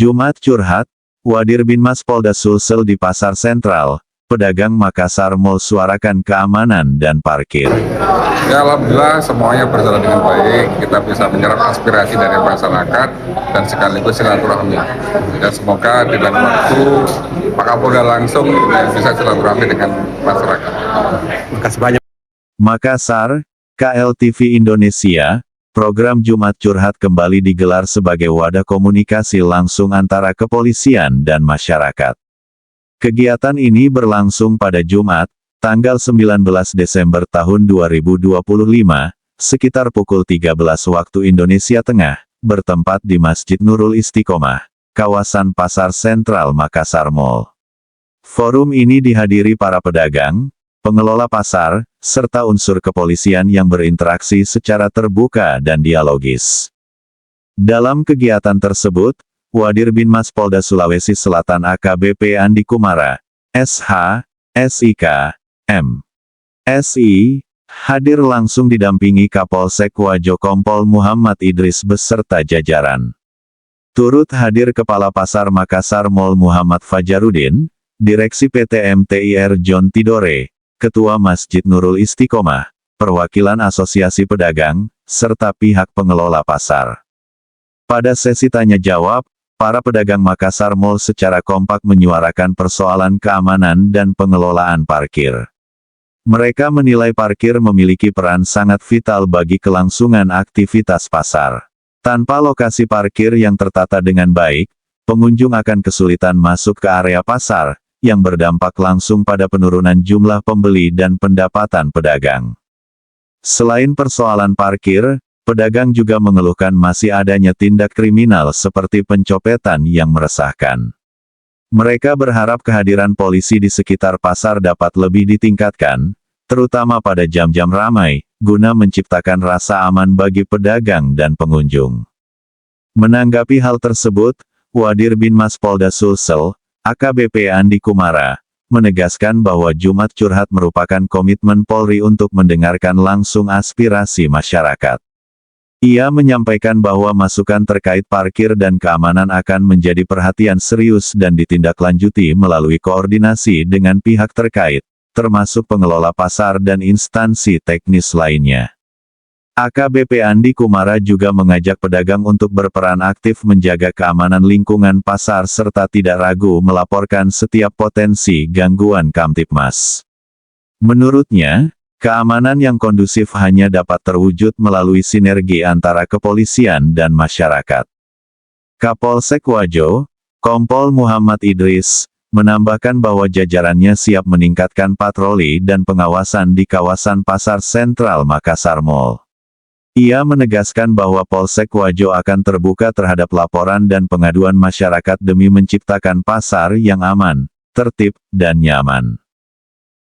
Jumat curhat, Wadir Binmas Polda Sulsel di Pasar Sentral, pedagang Makassar Mall suarakan keamanan dan parkir. Ya, alhamdulillah semuanya berjalan dengan baik. Kita bisa menyerap aspirasi dari masyarakat dan sekaligus silaturahmi. Dan semoga di lain waktu Pak Kapolda langsung bisa silaturahmi dengan masyarakat. Terima kasih banyak. Makassar, KLTV Indonesia, program Jumat Curhat kembali digelar sebagai wadah komunikasi langsung antara kepolisian dan masyarakat. Kegiatan ini berlangsung pada Jumat, tanggal 19 Desember tahun 2025, sekitar pukul 13 waktu Indonesia Tengah, bertempat di Masjid Nurul Istiqomah, kawasan Pasar Sentral Makassar Mall. Forum ini dihadiri para pedagang, pengelola pasar, serta unsur kepolisian yang berinteraksi secara terbuka dan dialogis. Dalam kegiatan tersebut, Wadir Binmas Polda Sulawesi Selatan AKBP Andi Kumara, SH, SIK, M. SI, hadir langsung didampingi Kapolsek Wajo Kompol Muhammad Idris beserta jajaran. Turut hadir Kepala Pasar Makassar Mall Muhammad Fajarudin, Direksi PT MTIR John Tidore, Ketua Masjid Nurul Istiqomah, perwakilan Asosiasi Pedagang, serta pihak pengelola pasar. Pada sesi tanya-jawab, para pedagang Makassar Mall secara kompak menyuarakan persoalan keamanan dan pengelolaan parkir. Mereka menilai parkir memiliki peran sangat vital bagi kelangsungan aktivitas pasar. Tanpa lokasi parkir yang tertata dengan baik, pengunjung akan kesulitan masuk ke area pasar, yang berdampak langsung pada penurunan jumlah pembeli dan pendapatan pedagang. Selain persoalan parkir, pedagang juga mengeluhkan masih adanya tindak kriminal seperti pencopetan yang meresahkan. Mereka berharap kehadiran polisi di sekitar pasar dapat lebih ditingkatkan, terutama pada jam-jam ramai, guna menciptakan rasa aman bagi pedagang dan pengunjung. Menanggapi hal tersebut, Wadir Binmas Polda Sulsel, AKBP Andi Kumara, menegaskan bahwa Jumat Curhat merupakan komitmen Polri untuk mendengarkan langsung aspirasi masyarakat. Ia menyampaikan bahwa masukan terkait parkir dan keamanan akan menjadi perhatian serius dan ditindaklanjuti melalui koordinasi dengan pihak terkait, termasuk pengelola pasar dan instansi teknis lainnya. AKBP Andi Kumara juga mengajak pedagang untuk berperan aktif menjaga keamanan lingkungan pasar serta tidak ragu melaporkan setiap potensi gangguan Kamtibmas. Menurutnya, keamanan yang kondusif hanya dapat terwujud melalui sinergi antara kepolisian dan masyarakat. Kapolsek Wajo, Kompol Muhammad Idris, menambahkan bahwa jajarannya siap meningkatkan patroli dan pengawasan di kawasan Pasar Sentral Makassar Mall. Ia menegaskan bahwa Polsek Wajo akan terbuka terhadap laporan dan pengaduan masyarakat demi menciptakan pasar yang aman, tertib, dan nyaman.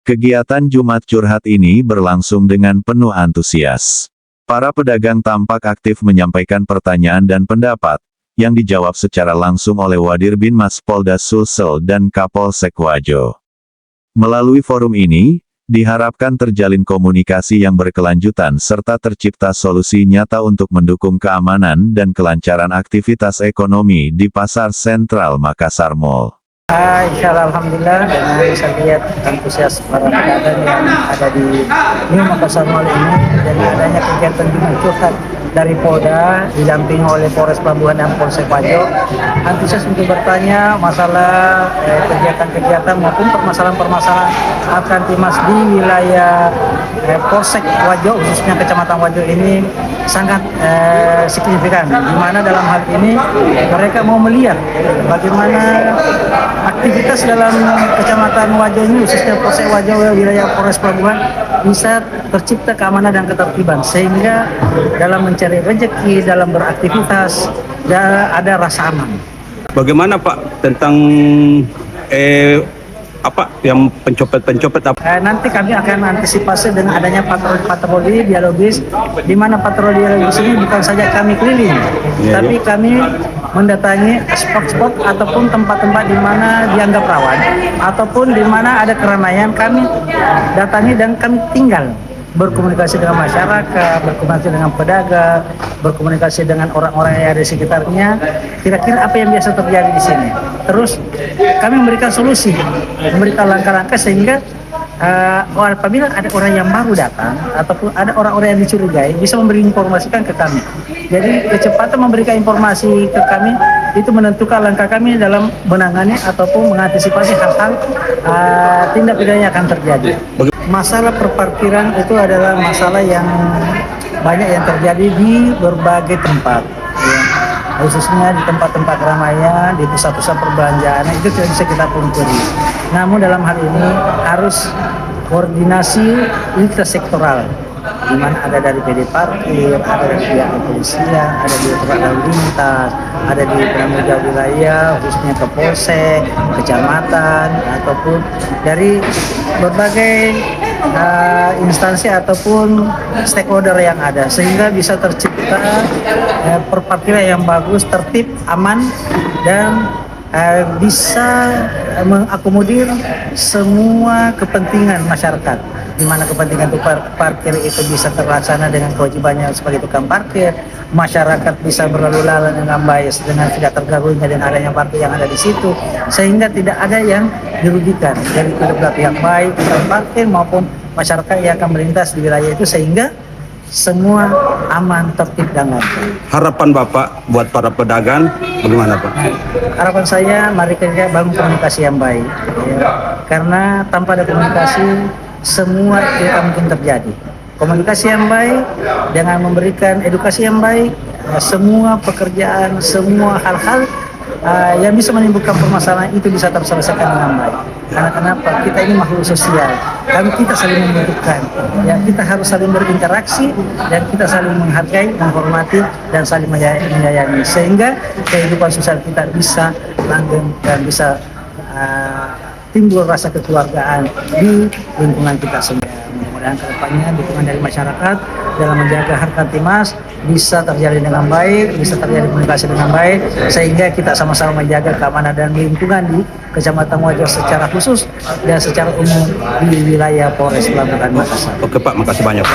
Kegiatan Jumat Curhat ini berlangsung dengan penuh antusias. Para pedagang tampak aktif menyampaikan pertanyaan dan pendapat, yang dijawab secara langsung oleh Wadir Binmas Polda Sulsel dan Kapolsek Wajo. Melalui forum ini, diharapkan terjalin komunikasi yang berkelanjutan serta tercipta solusi nyata untuk mendukung keamanan dan kelancaran aktivitas ekonomi di Pasar Sentral Makassar Mall. Insyaallah alhamdulillah dengan saya lihat antusias para pedagang yang ada di New Makassar Mall ini, jadi adanya kegiatan Jumat Curhat dari Polda didampingi oleh Polres Pelabuhan dan Polsek Wajo, antusias untuk bertanya masalah kegiatan-kegiatan maupun permasalahan-permasalahan Kamtibmas di wilayah Polsek Wajo, khususnya Kecamatan Wajo ini sangat signifikan, di mana dalam hal ini mereka mau melihat bagaimana aktivitas dalam Kecamatan Wajo ini, khususnya Polsek Wajo wilayah Polres Pelabuhan, bisa tercipta keamanan dan ketertiban, sehingga dalam mencari rezeki, dalam beraktivitas, ada rasa aman. Bagaimana Pak tentang yang pencopet Nanti kami akan antisipasi dengan adanya patroli dialogis, di mana patroli dialogis ini bukan saja kami keliling, tapi kami mendatangi spot-spot ataupun tempat-tempat di mana dianggap rawan, ataupun di mana ada keramaian, kami datangi dan kami tinggal berkomunikasi dengan masyarakat, berkomunikasi dengan pedagang, berkomunikasi dengan orang-orang yang ada di sekitarnya. Kira-kira apa yang biasa terjadi di sini? Terus kami memberikan solusi, memberikan langkah-langkah sehingga apabila ada orang yang baru datang ataupun ada orang-orang yang dicurigai bisa memberi informasikan ke kami. Jadi kecepatan memberikan informasi ke kami itu menentukan langkah kami dalam menangani ataupun mengantisipasi hal-hal tindak pidana yang akan terjadi. Masalah perparkiran itu adalah masalah yang banyak yang terjadi di berbagai tempat, ya. Khususnya di tempat-tempat keramaian, di pusat-pusat perbelanjaan itu tidak bisa kita pungkiri. Namun dalam hal ini harus koordinasi intersektoral, di mana ada dari PD Parkir, ada dari pihak kepolisian, ada di lalu lintas, ada di penanggung wilayah, khususnya ke Polsek, kecamatan, ataupun dari berbagai instansi ataupun stakeholder yang ada, sehingga bisa tercipta perparkiran yang bagus, tertib, aman, dan bisa mengakomodir semua kepentingan masyarakat, di mana kepentingan parkir itu bisa terlaksana dengan kewajibannya sebagai tukang parkir, masyarakat bisa berlalu lalang dengan baik dengan tidak terganggunya dengan adanya parkir yang ada di situ, sehingga tidak ada yang dirugikan dari kedua pihak, baik tukang parkir maupun masyarakat yang akan melintas di wilayah itu, sehingga semua aman, tertib, dan lancar. Harapan Bapak buat para pedagang bagaimana Pak? Harapan saya, mari kita bangun komunikasi yang baik, ya. Karena tanpa ada komunikasi semua tidak mungkin terjadi. Komunikasi yang baik dengan memberikan edukasi yang baik, semua pekerjaan, semua hal-hal yang bisa menimbulkan permasalahan itu bisa terselesaikan dengan baik. Karena kenapa? Kita ini makhluk sosial, kita saling membutuhkan. Ya, kita harus saling berinteraksi dan kita saling menghargai, menghormati, dan saling menyayangi, sehingga kehidupan sosial kita bisa langgeng dan bisa timbul rasa kekeluargaan di lingkungan kita semua. Mudah-mudahan kedepannya dukungan dari masyarakat dalam menjaga harkat timas bisa terjadi dengan baik, bisa terjadi komunikasi dengan baik, sehingga kita sama-sama menjaga keamanan dan lingkungan di Kecamatan Wajo secara khusus dan secara umum di wilayah Polres Pelabuhan Makassar. Oke Pak, makasih banyak.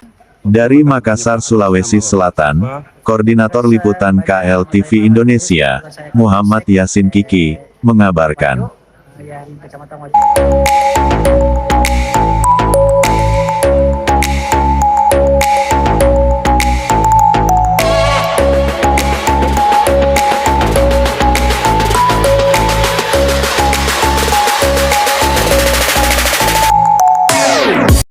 Dari Makassar, Sulawesi Selatan, Koordinator Liputan KLTV Indonesia, Muhammad Yasin Kiki, mengabarkan. Yang Kecamatan Wajo.